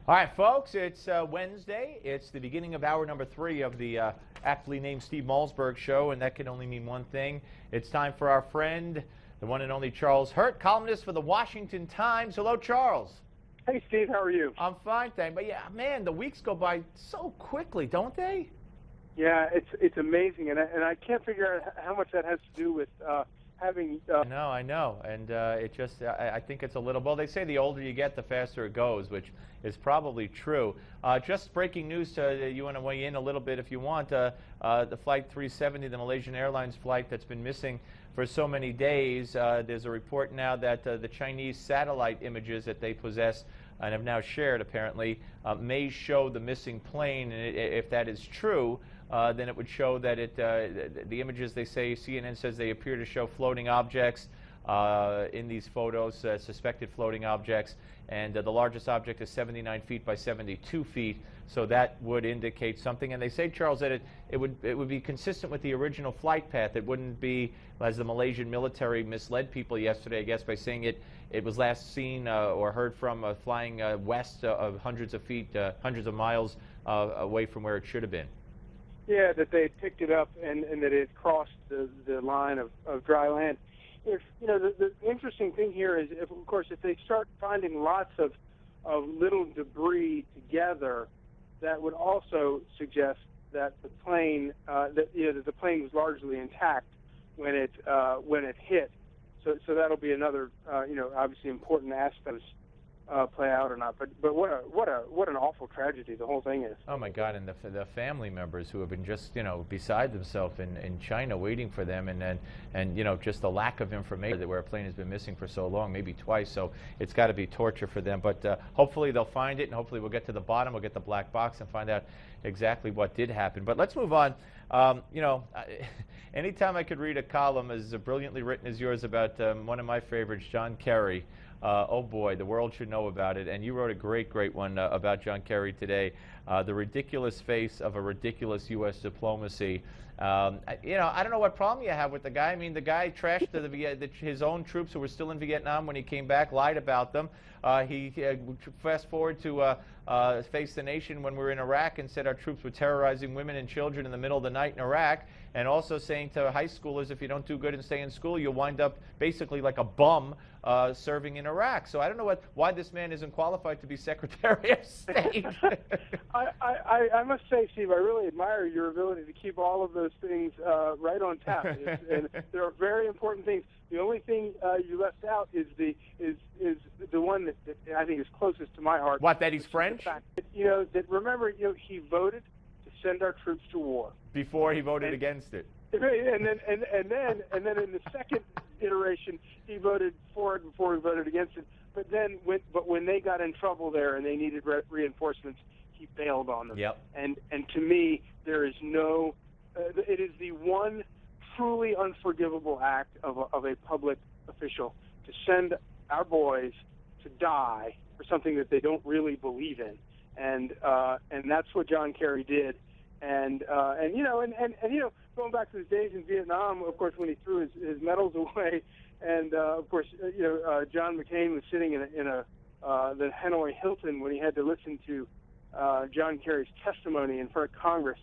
All right, folks, it's Wednesday. It's the beginning of hour number 3 of the aptly named Steve Malzberg Show, and that can only mean one thing. It's time for our friend, the one and only Charles Hurt, columnist for the Washington Times. Hello, Charles. Hey, Steve, how are you? I'm fine, thank you. But yeah, man, the weeks go by so quickly, don't they? Yeah, it's amazing, and I can't figure out how much that has to do with having. I know, and it just I think it's a little. Well, they say the older you get, the faster it goes, which is probably true. Just breaking news. You want to weigh in a little bit if you want. The Flight 370, the Malaysian Airlines flight that's been missing for so many days. There's a report now that the Chinese satellite images that they possess and have now shared, apparently, may show the missing plane. And if that is true, then it would show that the images, they say, CNN says they appear to show floating objects in these photos, suspected floating objects, and the largest object is 79 feet by 72 feet, so that would indicate something. And they say, Charles, that it would be consistent with the original flight path. It wouldn't be, as the Malaysian military misled people yesterday, I guess, by saying it was last seen or heard from flying west of hundreds of feet, hundreds of miles away from where it should have been. Yeah, that they had picked it up and that it had crossed the line of dry land. If the interesting thing here is, of course, if they start finding lots of little debris together, that would also suggest that the plane that the plane was largely intact when it hit. So that'll be another obviously important aspect. Play out or not, but what an awful tragedy the whole thing is. Oh my God! And the family members who have been just beside themselves in China waiting for them, and just the lack of information that where a plane has been missing for so long, maybe twice. So it's got to be torture for them. But hopefully they'll find it, and hopefully we'll get to the bottom. We'll get the black box and find out exactly what did happen. But let's move on. Anytime I could read a column as brilliantly written as yours about one of my favorites, John Kerry. Oh boy, the world should know about it. And you wrote a great one about John Kerry today. The ridiculous face of a ridiculous U.S. diplomacy. I don't know what problem you have with the guy. I mean, the guy trashed his own troops who were still in Vietnam when he came back, lied about them. He fast forward to Face the Nation when we were in Iraq and said our troops were terrorizing women and children in the middle of the night in Iraq, and also saying to high schoolers, if you don't do good and stay in school, you'll wind up basically like a bum serving in Iraq. So I don't know why this man isn't qualified to be Secretary of State. I must say, Steve, I really admire your ability to keep all of those things right on tap. And there are very important things. The only thing you left out is the one that I think is closest to my heart. What, that he's French? That remember, he voted to send our troops to war before he voted against it. And then in the second iteration, he voted for it before he voted against it. But then, when they got in trouble there and they needed reinforcements, he bailed on them. Yep. And to me, there is no. It is the one truly unforgivable act of a public official to send our boys to die for something that they don't really believe in, and that's what John Kerry did. And going back to his days in Vietnam, of course, when he threw his medals away, and of course, John McCain was sitting in the Hanoi Hilton when he had to listen to John Kerry's testimony in front of Congress.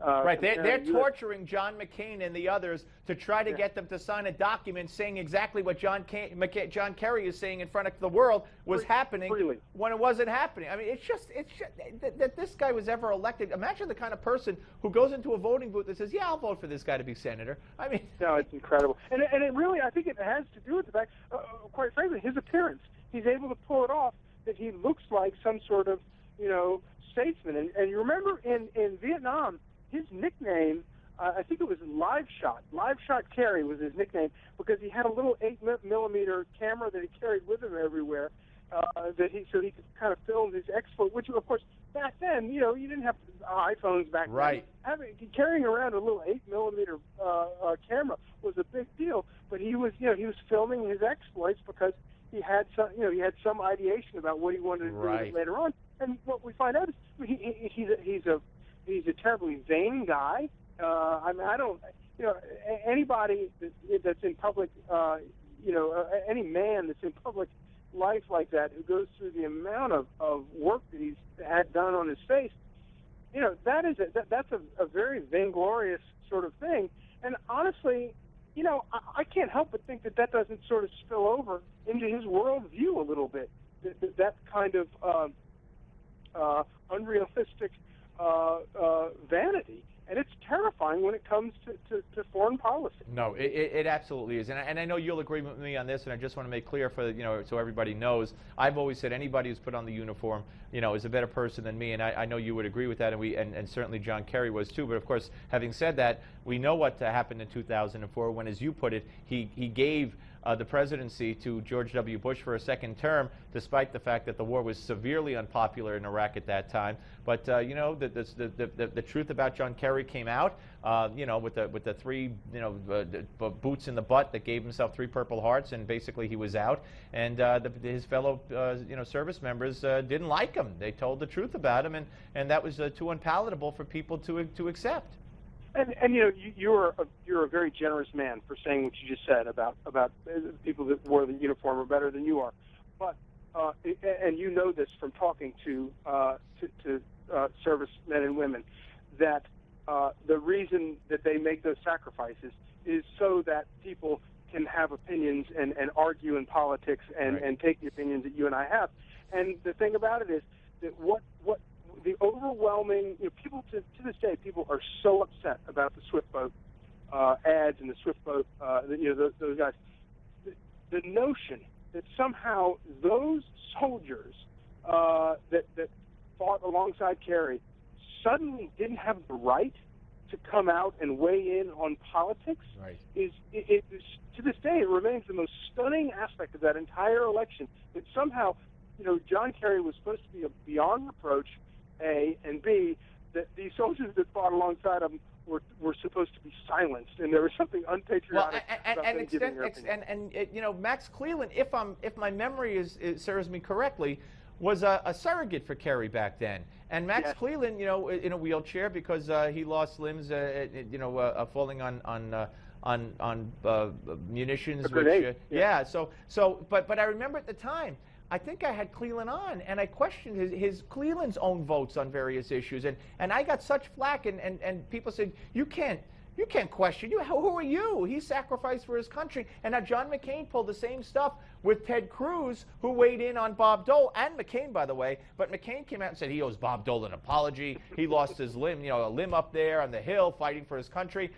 Right, they're torturing John McCain and the others to try to get them to sign a document saying exactly what John Kerry is saying in front of the world was happening when it wasn't happening. I mean, it's just that this guy was ever elected. Imagine the kind of person who goes into a voting booth and says, "Yeah, I'll vote for this guy to be senator." I mean, no, it's incredible, and it really, I think it has to do with the fact, quite frankly, his appearance. He's able to pull it off. That he looks like some sort of statesman. And you remember in Vietnam, his nickname, I think it was Live Shot. Live Shot Kerry was his nickname because he had a little 8mm camera that he carried with him everywhere, so he could kind of film his exploit. Which, of course, back then, you didn't have iPhones back then. Carrying around a little 8mm camera was a big deal. But he was filming his exploits because he had some ideation about what he wanted to do later on. And what we find out is he's a terribly vain guy. I mean, I don't, anybody that's in public, any man that's in public life like that, who goes through the amount of work that he's had done on his face, that's a very vainglorious sort of thing. And honestly, I can't help but think that doesn't sort of spill over into his worldview a little bit. That kind of unrealistic vanity. And it's terrifying when it comes to foreign policy. No, it absolutely is, and I know you'll agree with me on this. And I just want to make clear so everybody knows. I've always said anybody who's put on the uniform, is a better person than me, and I know you would agree with that, and certainly John Kerry was too. But of course, having said that, we know what happened in 2004 when, as you put it, he gave the presidency to George W. Bush for a second term, despite the fact that the war was severely unpopular in Iraq at that time. But the truth about John Kerry came out, with the three boots in the butt that gave himself 3 Purple Hearts, and basically he was out. And his fellow service members didn't like him. They told the truth about him, and that was too unpalatable for people to accept. And you're a very generous man for saying what you just said about people that wore the uniform are better than you are, but and you know this from talking to service men and women, that the reason that they make those sacrifices is so that people can have opinions and argue in politics and take the opinions that you and I have. And the thing about it is that what the overwhelming, people to this day, people are so upset about the Swift boat ads and the Swift boat, those guys. The notion that somehow those soldiers that fought alongside Kerry suddenly didn't have the right to come out and weigh in on politics is to this day, it remains the most stunning aspect of that entire election. That somehow, John Kerry was supposed to be beyond reproach, A, and B, that these soldiers that fought alongside him were supposed to be silenced, and there was something unpatriotic about them giving their opinion. And Max Cleland, if my memory serves me correctly, was a surrogate for Kerry back then. And Max Cleland, in a wheelchair because he lost limbs, falling on munitions. But I remember at the time, I think I had Cleland on, and I questioned his Cleland's own votes on various issues, and I got such flack, and people said, you can't question you. Who are you? He sacrificed for his country. And now John McCain pulled the same stuff with Ted Cruz, who weighed in on Bob Dole, and McCain, by the way. But McCain came out and said he owes Bob Dole an apology. He lost his limb, a limb up there on the Hill fighting for his country.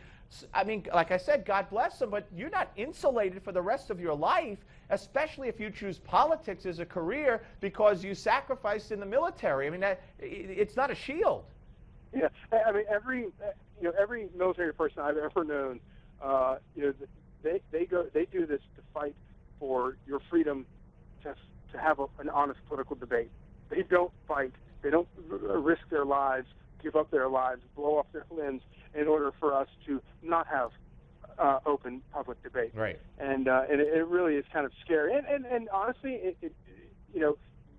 I mean, like I said, God bless him, but you're not insulated for the rest of your life, especially if you choose politics as a career because you sacrificed in the military. I mean, it's not a shield. Yeah, I mean, every military person I've ever known, they do this to fight for your freedom to have an honest political debate. They don't fight. They don't risk their lives, give up their lives, blow off their limbs in order for us to not have open public debate. Right. And it really is kind of scary. And honestly,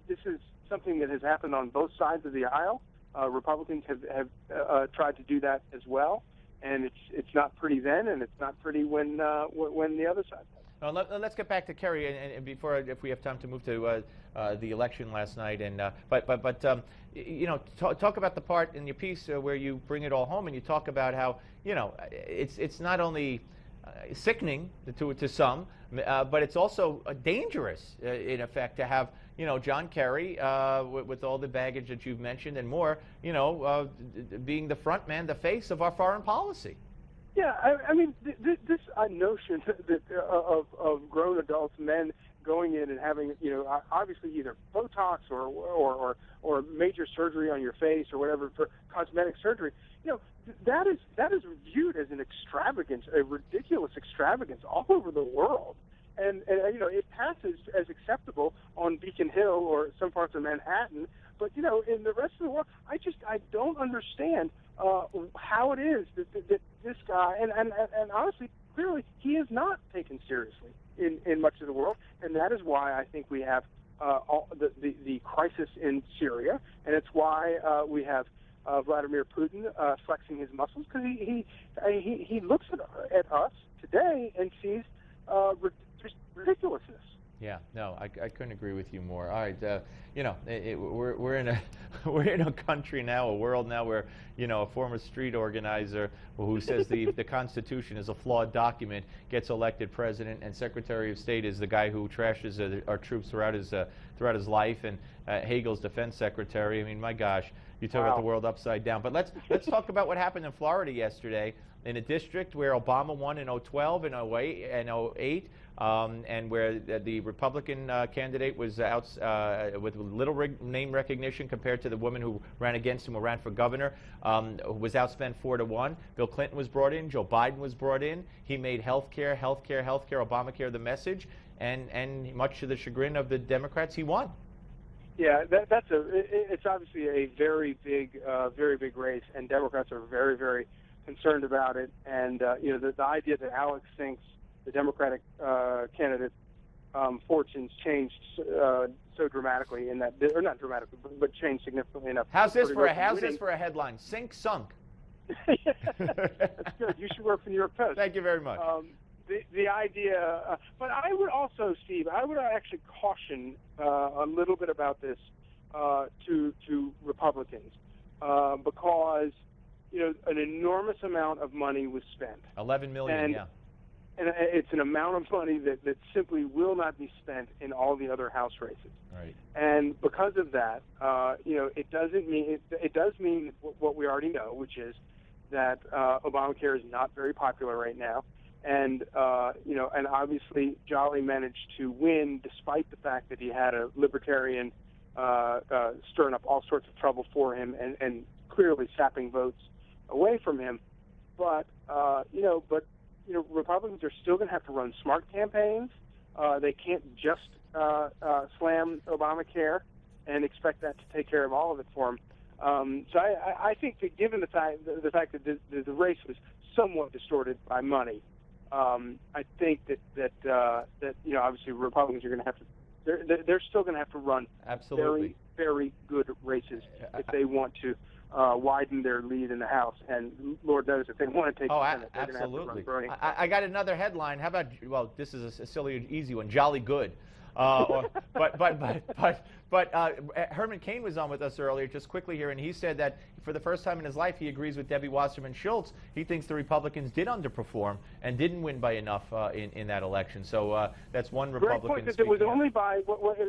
this is something that has happened on both sides of the aisle. Republicans have tried to do that as well, and it's not pretty then, and it's not pretty when the other side does. Now, let's get back to Kerry, and before, if we have time to move to the election last night, and talk about the part in your piece where you bring it all home, and you talk about how it's not only sickening to some, but it's also dangerous in effect to have John Kerry with all the baggage that you've mentioned and more, being the front man, the face of our foreign policy. Yeah, I mean, this notion of grown adults, men going in and having, obviously either Botox or major surgery on your face or whatever for cosmetic surgery, that is viewed as an extravagance, a ridiculous extravagance all over the world. And it passes as acceptable on Beacon Hill or some parts of Manhattan, but in the rest of the world, I don't understand how it is that this guy and honestly, clearly, he is not taken seriously in much of the world, and that is why I think we have the crisis in Syria, and it's why we have Vladimir Putin flexing his muscles, because he looks at us today and sees just ridiculousness. Yeah, no, I couldn't agree with you more. All right, we're in a we're in a country now, a world now where a former street organizer who says the Constitution is a flawed document gets elected president, and Secretary of State is the guy who trashes our troops throughout his life, and Hagel's defense secretary. I mean, my gosh, you talk about the world upside down. But let's talk about what happened in Florida yesterday, in a district where Obama won in 2012 and 08 and 08. And where the Republican candidate was out with little name recognition compared to the woman who ran against him, who ran for governor, was outspent 4-1. Bill Clinton was brought in. Joe Biden was brought in. He made healthcare, Obamacare the message, and much to the chagrin of the Democrats, he won. Yeah, it's obviously a very big race, and Democrats are very, very concerned about it. And the idea that Alex thinks the Democratic candidate fortunes changed so dramatically in that, or not dramatically, but changed significantly enough. How's this for a headline? Sink, sunk. That's good. You should work for the New York Post. Thank you very much. The idea, but I would also, Steve, I would actually caution a little bit about this to Republicans because an enormous amount of money was spent. 11 million, yeah. And it's an amount of money that simply will not be spent in all the other House races. Right. And because of that, it doesn't mean it does mean what we already know, which is that Obamacare is not very popular right now, and and obviously Jolly managed to win despite the fact that he had a libertarian stirring up all sorts of trouble for him and clearly sapping votes away from him. But Republicans are still going to have to run smart campaigns. They can't just slam Obamacare and expect that to take care of all of it for them. So I think that given the fact that the race was somewhat distorted by money, I think that obviously Republicans are going to have to they're still going to have to run absolutely very, very good races if they want to widen their lead in the House, and Lord knows if they want to take the Senate, they're going to have to run brilliant. I got another headline. How about, well, this is a silly, easy one, Jolly Good. But Herman Cain was on with us earlier, just quickly here, and he said that for the first time in his life, he agrees with Debbie Wasserman Schultz. He thinks the Republicans did underperform and didn't win by enough in that election. So that's one Republican. Great point. That it was only by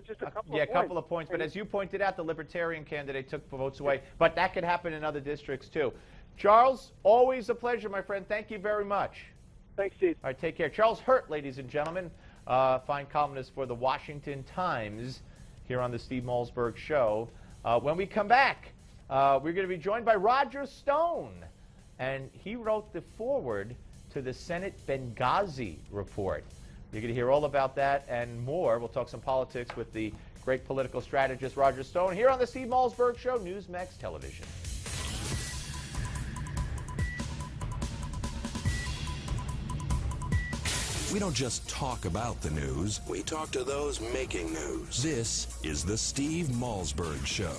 just a couple of points. Yeah, a couple of points. But as you pointed out, the Libertarian candidate took votes away. But that could happen in other districts too. Charles, always a pleasure, my friend. Thank you very much. Thanks, Steve. All right, take care. Charles Hurt, ladies and gentlemen, fine columnist for the Washington Times, here on the Steve Malzberg Show. When we come back, we're going to be joined by Roger Stone, and he wrote the foreword to the Senate Benghazi report. You're going to hear all about that and more. We'll talk some politics with the great political strategist Roger Stone here on the Steve Malzberg Show, Newsmax Television. We don't just talk about the news, we talk to those making news. This is the Steve Malzberg Show.